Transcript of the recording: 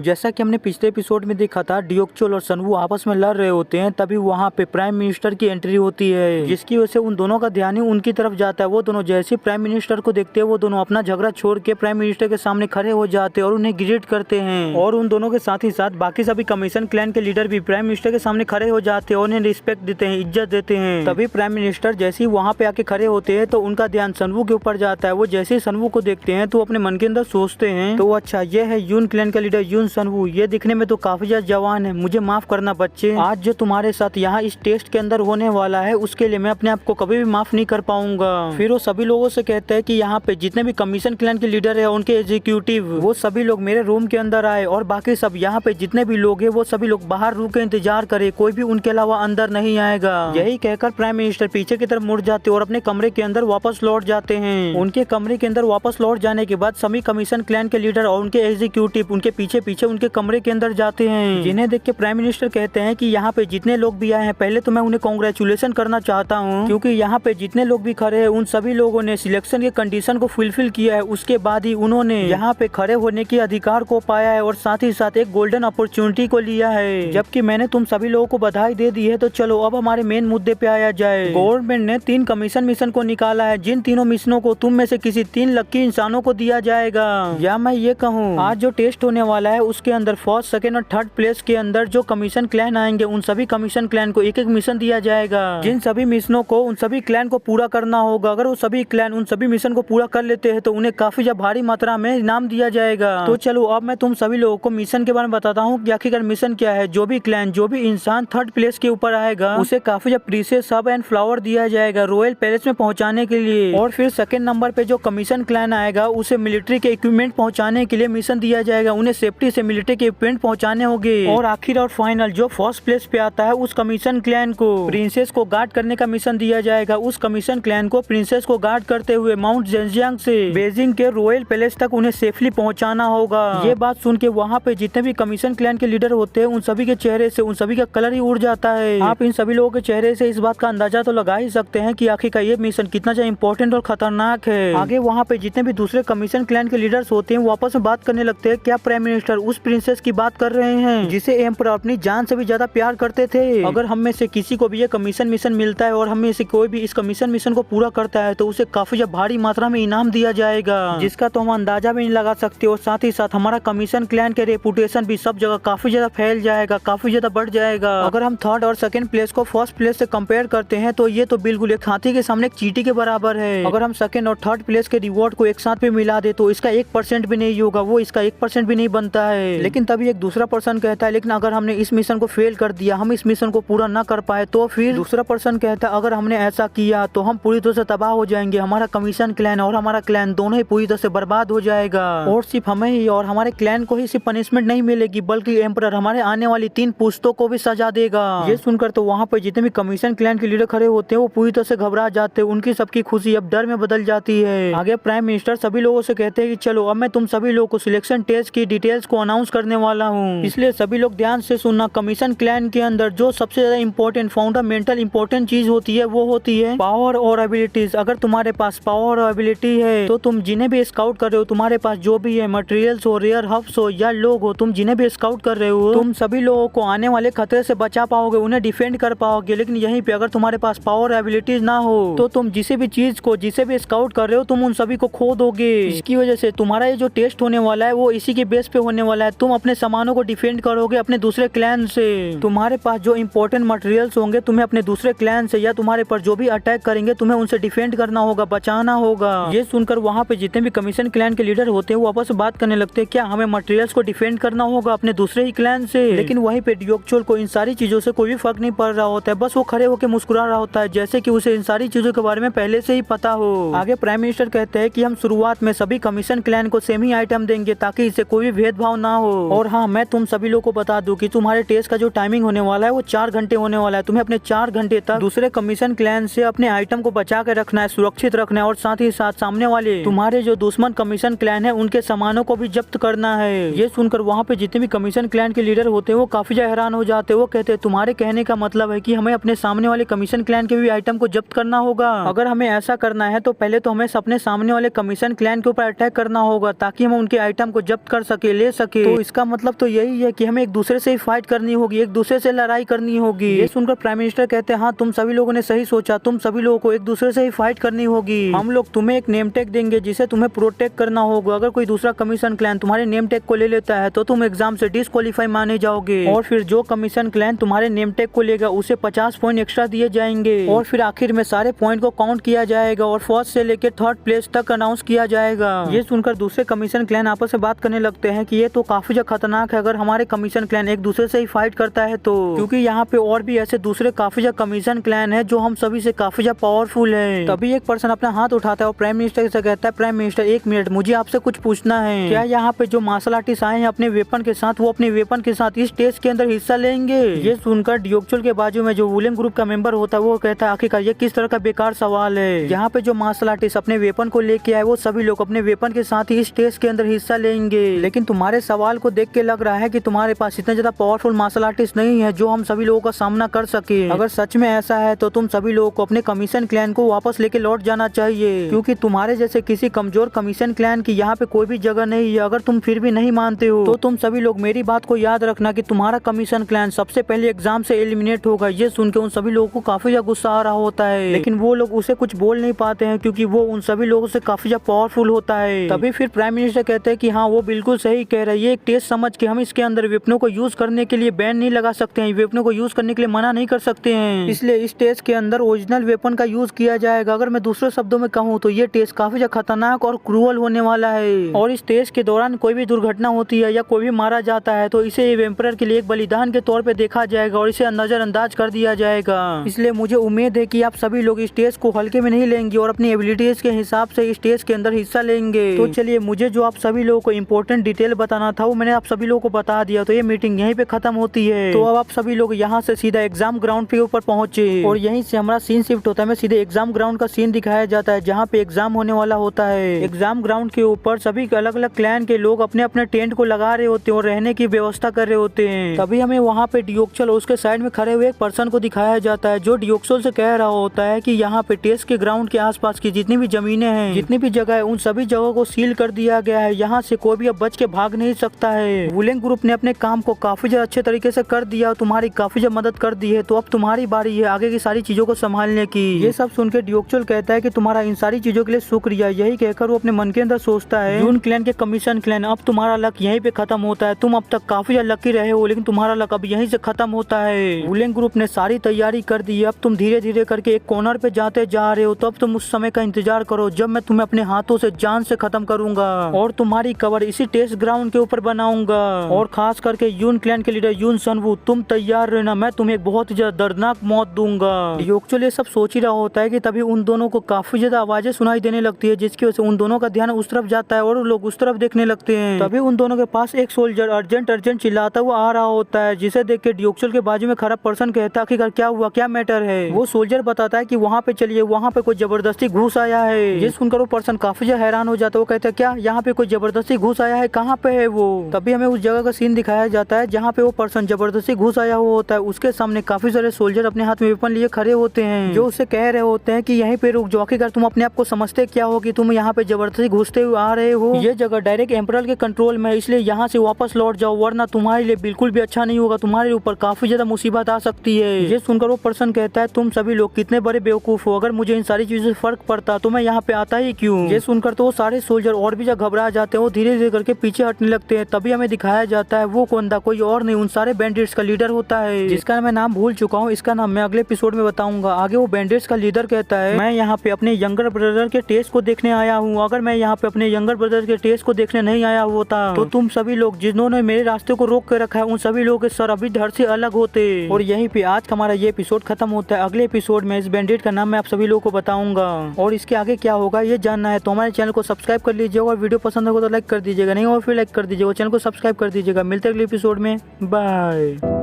जैसा कि हमने पिछले एपिसोड में देखा था, डियोक्चोल और सनवू आपस में लड़ रहे होते हैं, तभी वहाँ पे प्राइम मिनिस्टर की एंट्री होती है, जिसकी वजह से उन दोनों का ध्यान ही उनकी तरफ जाता है। वो दोनों जैसे प्राइम मिनिस्टर को देखते हैं, वो दोनों अपना झगड़ा छोड़ के प्राइम मिनिस्टर के सामने खड़े हो जाते हैं और उन्हें ग्रीट करते हैं। और उन दोनों के साथ ही साथ बाकी सभी कमीशन क्लैन के लीडर भी प्राइम मिनिस्टर के सामने खड़े हो जाते हैं और उन्हें रिस्पेक्ट देते हैं, इज्जत देते हैं। तभी प्राइम मिनिस्टर जैसे ही वहाँ पे आके खड़े होते हैं तो उनका ध्यान सनवू के ऊपर जाता है। वो जैसे ही सनवू को देखते हैं तो अपने मन के अंदर सोचते हैं, तो अच्छा ये है यून क्लैन का लीडर यून सनवू, ये दिखने में तो काफी ज्यादा जवान है, मुझे माफ करना बच्चे, आज जो तुम्हारे साथ यहाँ इस टेस्ट के अंदर होने वाला है उसके लिए मैं अपने आप को कभी भी माफ नहीं कर पाऊंगा। फिर वो सभी लोगों से कहते हैं कि यहाँ पे जितने भी कमीशन क्लैन के लीडर है, उनके एग्जीक्यूटिव, वो सभी लोग मेरे रूम के अंदर आए और बाकी सब यहाँ पे जितने भी लोग है वो सभी लोग बाहर रुक के इंतजार करे, कोई भी उनके अलावा अंदर नहीं आएगा। यही कहकर प्राइम मिनिस्टर पीछे की तरफ मुड़ जाते और अपने कमरे के अंदर वापस लौट जाते हैं। उनके कमरे के अंदर वापस लौट जाने के बाद सभी कमीशन क्लैन के लीडर और उनके एग्जीक्यूटिव उनके पीछे पीछे उनके कमरे के अंदर जाते हैं, जिन्हें देख के प्राइम मिनिस्टर कहते हैं कि यहाँ पे जितने लोग भी आए हैं, पहले तो मैं उन्हें कांग्रेचुलेशन करना चाहता हूँ, क्योंकि यहाँ पे जितने लोग भी खड़े हैं उन सभी लोगों ने सिलेक्शन के कंडीशन को फुलफिल किया है, उसके बाद ही उन्होंने यहाँ पे खड़े होने के अधिकार को पाया है और साथ ही साथ एक गोल्डन अपॉर्चुनिटी को लिया है। जबकि मैंने तुम सभी लोगों को बधाई दे दी है, तो चलो अब हमारे मेन मुद्दे पे आया जाए। गवर्नमेंट ने 3 कमीशन मिशन को निकाला है, जिन तीनों मिशनों को तुम में से किसी 3 लकी इंसानों को दिया जाएगा। या मैं ये कहूँ, आज जो टेस्ट होने वाला है उसके अंदर फर्स्ट, सेकंड और थर्ड प्लेस के अंदर जो कमीशन क्लैन आएंगे उन सभी कमीशन क्लैन को एक एक मिशन दिया जाएगा, जिन सभी मिशनों को उन सभी क्लैन को पूरा करना होगा। अगर वो सभी क्लैन उन सभी मिशन को पूरा कर लेते हैं तो उन्हें काफी ज्यादा भारी मात्रा में इनाम दिया जाएगा। तो चलो अब मैं तुम सभी लोगों को मिशन के बारे में बताता हूँ कि आखिरकार मिशन क्या है। जो भी क्लैन, जो भी इंसान थर्ड प्लेस के ऊपर आएगा उसे काफी ज्यादा प्रीशियस हब एंड फ्लावर दिया जाएगा रॉयल पैलेस में पहुंचाने के लिए। और फिर सेकंड नंबर पे जो कमीशन क्लैन आएगा उसे मिलिट्री के इक्विपमेंट पहुंचाने के लिए मिशन दिया जाएगा, उन्हें सेफ्टी से मिलिट्री के इक्विपमेंट पहुंचाने होंगे। और आखिर और फाइनल जो फर्स्ट प्लेस पे आता है उस कमीशन क्लैन को प्रिंसेस को गार्ड करने का मिशन दिया जाएगा। उस कमीशन क्लैन को प्रिंसेस को गार्ड करते हुए माउंट जेंजियांग से बेजिंग के रॉयल पैलेस तक उन्हें सेफली पहुंचाना होगा। ये बात सुन के वहाँ पे जितने भी कमीशन क्लैन के लीडर होते हैं उन सभी के चेहरे से उन सभी का कलर ही उड़ जाता है। आप इन सभी लोगों के चेहरे से इस बात का अंदाजा तो लगा ही सकते हैं कि आखिरकार ये मिशन कितना ज्यादा इंपॉर्टेंट और खतरनाक है। आगे वहाँ पे जितने भी दूसरे कमीशन क्लैन के लीडर्स होते हैं वो आपस में बात करने लगते हैं, क्या प्राइम मिनिस्टर उस प्रिंसेस की बात कर रहे हैं जिसे एम्परर अपनी जान से भी ज्यादा प्यार करते थे? अगर हम में से किसी को भी ये कमीशन मिशन मिलता है और हम में से कोई भी इस कमीशन मिशन को पूरा करता है तो उसे काफी ज्यादा भारी मात्रा में इनाम दिया जाएगा, जिसका तो हम अंदाजा भी नहीं लगा सकते। और साथ ही साथ हमारा कमीशन क्लैन के रेपुटेशन भी सब जगह काफी ज्यादा फैल जाएगा, काफी ज्यादा बढ़ जाएगा। अगर हम थर्ड और सेकंड प्लेस को फर्स्ट प्लेस से कंपेयर करते हैं तो ये तो बिल्कुल एक हाथी के सामने एक चींटी के बराबर है। अगर हम सेकंड और थर्ड प्लेस के रिवॉर्ड को एक साथ पे मिला दे तो इसका 1% भी नहीं होगा, वो इसका 1% भी नहीं बनता है। लेकिन तभी एक दूसरा पर्सन कहता है, लेकिन अगर हमने इस मिशन को फेल कर दिया, हम इस मिशन को पूरा न कर पाए तो फिर दूसरा पर्सन कहता है, अगर हमने ऐसा किया तो हम पूरी तरह से तबाह हो जाएंगे, हमारा कमीशन क्लैन और हमारा क्लैन दोनों ही पूरी तरह से बर्बाद हो जाएगा। और सिर्फ हमें ही और हमारे क्लैन को ही सिर्फ पनिशमेंट नहीं मिलेगी बल्कि एम्परर हमारे आने वाली 3 पुश्तों को भी सजा देगा। ये सुनकर तो वहाँ पे जितने भी कमीशन क्लैन के लीडर खड़े होते हैं वो पूरी तरह से घबरा जाते हैं, उनकी सबकी खुशी अब डर में बदल जाती है। आगे प्राइम मिनिस्टर सभी लोगों से कहते हैं कि चलो अब मैं तुम सभी लोगों को सिलेक्शन टेस्ट की डिटेल्स को अनाउंस करने वाला हूँ, इसलिए सभी लोग ध्यान से सुनना। कमीशन क्लैन के अंदर जो सबसे ज्यादा इंपॉर्टेंट फंडामेंटल इंपॉर्टेंट चीज होती है वो होती है पावर और एबिलिटीज। अगर तुम्हारे पास पावर और एबिलिटी है तो तुम जिन्हें भी स्काउट कर रहे हो, तुम्हारे पास जो भी है मटेरियल्स हो, रेयर हब्स हो या लोग हो, तुम जिन्हें भी स्काउट कर रहे हो, तुम सभी लोगों को आने वाले खतरे से बचा पाओगे, उन्हें डिफेंड कर पाओगे। लेकिन यहीं पे अगर तुम्हारे पास पावर एबिलिटीज ना हो तो तुम जिसे भी चीज को, जिसे भी स्काउट कर रहे हो, तुम उन सभी को खो दोगे। इसकी वजह से तुम्हारा ये जो टेस्ट होने वाला है वो इसी के बेस पे होने वाला है। तुम अपने सामानों को डिफेंड करोगे अपने दूसरे क्लैन से। तुम्हारे पास जो इंपॉर्टेंट मटेरियल्स होंगे तुम्हें अपने दूसरे क्लैन से या तुम्हारे पर जो भी अटैक करेंगे तुम्हें उनसे डिफेंड करना होगा, बचाना होगा। ये सुनकर वहाँ पे जितने भी कमीशन क्लैन के लीडर होते हैं वो आपस में बात करने लगते हैं, क्या हमें मटेरियल्स को डिफेंड करना होगा अपने दूसरे ही क्लैन से? लेकिन वहीं पे डियोक्चोल को इन सारी चीजों से कोई भी फर्क नहीं पड़ रहा होता है, बस वो खड़े होकर मुस्कुरा रहा होता है जैसे कि उसे इन सारी चीजों के बारे में पहले से ही पता हो। आगे प्राइम मिनिस्टर कहते हैं कि हम शुरुआत में सभी कमीशन क्लैन को सेम ही आइटम देंगे ताकि इससे कोई भी भेदभाव ना हो। और हाँ, मैं तुम सभी लोगों को बता दूं कि तुम्हारे टेस्ट का जो टाइमिंग होने वाला है वो 4 घंटे होने वाला है। तुम्हें अपने 4 घंटे तक दूसरे कमीशन क्लैन से अपने आइटम को बचा के रखना है, सुरक्षित रखना है और साथ ही साथ सामने वाले तुम्हारे जो दुश्मन कमीशन क्लैन है उनके सामानों को भी जब्त करना है। ये सुनकर वहाँ पे जितने भी कमीशन क्लैन के लीडर होते हैं वो काफी ज्यादा हैरान हो जाते हैं। वो कहते हैं, तुम्हारे कहने का मतलब है कि हमें अपने सामने वाले कमीशन क्लैन के भी आइटम को जब्त करना होगा? अगर हमें ऐसा करना है तो पहले तो हमें अपने सामने वाले कमीशन क्लैन के ऊपर अटैक करना होगा ताकि हम उनके आइटम को जब्त कर सके, ले सके। के। तो इसका मतलब तो यही है कि हमें एक दूसरे से ही फाइट करनी होगी, एक दूसरे से लड़ाई करनी होगी। ये सुनकर प्राइम मिनिस्टर कहते हैं हाँ तुम सभी लोगों ने सही सोचा, तुम सभी लोगों को एक दूसरे से ही फाइट करनी होगी। हम लोग तुम्हें एक नेम टैग देंगे जिसे तुम्हें प्रोटेक्ट करना होगा। अगर कोई दूसरा कमीशन क्लैन तुम्हारे नेम टैग को ले लेता है तो तुम एग्जाम से डिस्क्वालीफाई माने जाओगे, और फिर जो कमीशन क्लैन तुम्हारे नेम टैग को लेगा उसे 50 पॉइंट एक्स्ट्रा दिए जाएंगे, और फिर आखिर में सारे पॉइंट को काउंट किया जाएगा और फर्स्ट से लेकर थर्ड प्लेस तक अनाउंस किया जाएगा। ये सुनकर दूसरे कमीशन क्लैन आपस में बात करने लगते हैं कि ये तो काफी ज्यादा खतरनाक है अगर हमारे कमीशन क्लैन एक दूसरे से ही फाइट करता है तो, क्योंकि यहाँ पे और भी ऐसे दूसरे काफी ज्यादा कमीशन क्लैन है जो हम सभी से काफी ज्यादा पावरफुल है। तभी एक पर्सन अपना हाथ उठाता है और प्राइम मिनिस्टर से कहता है प्राइम मिनिस्टर एक मिनट, मुझे आपसे कुछ पूछना है। क्या यहाँ पे जो मार्शल आर्टिस्ट आए हैं अपने वेपन के साथ, वो अपने वेपन के साथ इस टेस्ट के अंदर हिस्सा लेंगे? ये सुनकर डियोक्चुल के बाजू में जो वुलेन ग्रुप का मेंबर होता है वो कहता है आखिरकार ये किस तरह का बेकार सवाल है। यहाँ पे जो मार्शल आर्टिस्ट अपने वेपन को लेके आए वो सभी लोग अपने वेपन के साथ ही इस टेस्ट के अंदर हिस्सा लेंगे, लेकिन तुम्हारे सवाल को देख के लग रहा है कि तुम्हारे पास इतना ज्यादा पावरफुल मार्शल आर्टिस्ट नहीं है जो हम सभी लोगों का सामना कर सके। अगर सच में ऐसा है तो तुम सभी लोगों को अपने कमीशन क्लैन को वापस लेके लौट जाना चाहिए, क्योंकि तुम्हारे जैसे किसी कमजोर कमीशन क्लैन की यहाँ पे कोई भी जगह नहीं है। अगर तुम फिर भी नहीं मानते हो तो तुम सभी लोग मेरी बात को याद रखना कि तुम्हारा कमीशन क्लैन सबसे पहले एग्जाम से एलिमिनेट होगा। ये सुन के उन सभी लोगों को काफी ज्यादा गुस्सा आ रहा होता है, लेकिन वो लोग उसे कुछ बोल नहीं पाते हैं क्योंकि वो उन सभी लोगों से काफी ज्यादा पावरफुल होता है। तभी फिर प्राइम मिनिस्टर कहते हैं कि हाँ वो बिल्कुल सही कह रहा है, ये एक टेस्ट समझ के हम इसके अंदर वेपनों को यूज करने के लिए बैन नहीं लगा सकते हैं, वेपनों को यूज करने के लिए मना नहीं कर सकते हैं, इसलिए इस टेस्ट के अंदर ओरिजिनल वेपन का यूज किया जाएगा। अगर मैं दूसरे शब्दों में कहूँ तो ये टेस्ट काफी ज्यादा खतरनाक और क्रूअल होने वाला है, और इस टेस्ट के दौरान कोई भी दुर्घटना होती है या कोई भी मारा जाता है तो इसे एम्परर के लिए एक बलिदान के तौर पे देखा जाएगा और इसे नजरअंदाज कर दिया जाएगा। इसलिए मुझे उम्मीद है कि आप सभी लोग इस टेस्ट को हल्के में नहीं लेंगे और अपनी एबिलिटीज के हिसाब से इस टेस्ट के अंदर हिस्सा लेंगे। तो चलिए, मुझे जो आप सभी लोगों को इम्पोर्टेंट डिटेल बताना था वो मैंने आप सभी लोगों को बता दिया, तो ये मीटिंग यहीं पे खत्म होती है। तो अब आप सभी लोग यहाँ से सीधा एग्जाम ग्राउंड के ऊपर पहुंचे और यहीं से हमारा सीन शिफ्ट होता है। मैं सीधे एग्जाम ग्राउंड का सीन दिखाया जाता है जहाँ पे एग्जाम होने वाला होता है। एग्जाम ग्राउंड के ऊपर सभी अलग अलग क्लैन के लोग अपने अपने टेंट को लगा रहे होते हैं और रहने की व्यवस्था कर रहे होते हैं। तभी हमें वहाँ पे डियोक्चुअल और उसके साइड में खड़े हुए एक पर्सन को दिखाया जाता है जो डियोक्चुअल से कह रहा होता है कि यहाँ पे टेस्ट के ग्राउंड के आसपास की जितनी भी जमीनें हैं, जितनी भी जगह है, उन सभी जगहों को सील कर दिया गया है। यहाँ से कोई भी अब बच के भाग नहीं सकता है। वुलेन ग्रुप ने अपने काम को काफी ज्यादा अच्छे तरीके से कर दिया, तुम्हारी काफी ज्यादा मदद कर दी है, तो अब तुम्हारी बारी है आगे की सारी चीजों को संभालने की। ये सब सुन के डियोक्चुअल कहता है कि तुम्हारा इन सारी चीजों के लिए शुक्रिया। यही कहकर वो अपने मन के अंदर सोचता है, यून क्लैन के कमीशन क्लैन, अब तुम्हारा लक यहीं पे खत्म होता है। तुम अब तक काफी ज्यादा लकी रहे हो, लेकिन तुम्हारा लक अब यहीं से खत्म होता है। वुलेन ग्रुप ने सारी तैयारी कर दी है, अब तुम धीरे धीरे करके एक कॉर्नर पे जाते जा रहे हो। तो अब तुम उस समय का इंतजार करो जब मैं तुम्हें अपने हाथों से जान से खत्म करूंगा और तुम्हारी कवर इसी टेस्ट ग्राउंड के ऊपर बनाऊंगा। और खास करके यून क्लैन के लीडर यून सनवू, तुम तैयार रहना, मैं तुम्हें एक बहुत ही ज्यादा दर्दनाक मौत दूंगा। डियोक्चुअल ये सब सोच ही रहा होता है कि तभी उन दोनों को काफी ज्यादा आवाजें सुनाई देने लगती है, जिसकी वजह से उन दोनों का ध्यान उस तरफ जाता है और लोग उस तरफ देखने लगते हैं। तभी उन दोनों के पास एक सोल्जर अर्जेंट अर्जेंट चिल्लाता हुआ आ रहा होता है, जिसे देख के डियोक्चुअल के बाजू में खड़ा पर्सन कहता है आखिरकार क्या हुआ, क्या मैटर है। वो सोल्जर बताता है कि वहाँ पे चलिए, वहाँ पे कोई जबरदस्ती घुस आया है। ये सुनकर वो पर्सन काफी ज्यादा हैरान हो जाता है। वो कहता है क्या यहाँ पे कोई जबरदस्ती घुस आया है, कहाँ पे है वो। तभी हमें उस जगह का सीन दिखाया जाता है जहाँ पे वो पर्सन जबरदस्ती घुस आया हुआ होता है। उसके सामने काफी सारे सोल्जर अपने हाथ में वेपन लिए खड़े होते हैं, जो उसे कह रहे होते हैं कि यहीं पे रुक जाओ, आखिरकार तुम अपने आप को समझते क्या हो कि तुम यहाँ पे जबरदस्ती घुसते हुए आ रहे हो। ये जगह डायरेक्ट एम्परर के कंट्रोल में है, इसलिए यहाँ से वापस लौट जाओ, वरना तुम्हारे लिए बिल्कुल भी अच्छा नहीं होगा, तुम्हारे ऊपर काफी ज्यादा मुसीबत आ सकती है। ये सुनकर वो पर्सन कहता है तुम सभी लोग कितने बड़े बेवकूफ हो, अगर मुझे इन सारी चीजों से फर्क पड़ता तो मैं यहाँ पे आता ही क्यों। ये सुनकर तो वो सारे सोल्जर और भी ज्यादा घबरा जाते हैं, वो धीरे धीरे करके पीछे हटने लगते हैं। तभी हमें दिखाया जाता है वो कोंदा कोई और नहीं, उन सारे बैंडिट्स का लीडर होता है, जिसका मैं नाम भूल चुका हूँ। इसका नाम मैं अगले एपिसोड में बताऊंगा। आगे वो बैंडिट्स का लीडर कहता है मैं यहाँ पे अपने यंगर ब्रदर के टेस्ट को देखने आया हूँ, अगर मैं यहाँ पे अपने यंगर ब्रदर के टेस्ट को देखने नहीं आया होता तो तुम सभी लोग जिन्होंने मेरे रास्ते को रोक कर रखा है उन सभी लोगों के सर अभी धड़ से अलग होते। और यहीं पे आज का हमारा ये एपिसोड खत्म होता है। अगले एपिसोड में इस बैंडिट का नाम मैं आप सभी लोगों को बताऊंगा और इसके आगे क्या होगा ये जानना है तो हमारे चैनल को सब्सक्राइब कर लीजिएगा और वीडियो पसंद होगा तो लाइक कर दीजिएगा, नहीं और फिर लाइक कर दीजिएगा, चैनल को सब्सक्राइब कर दीजिएगा। मिलते हैं अगले एपिसोड में, बाय।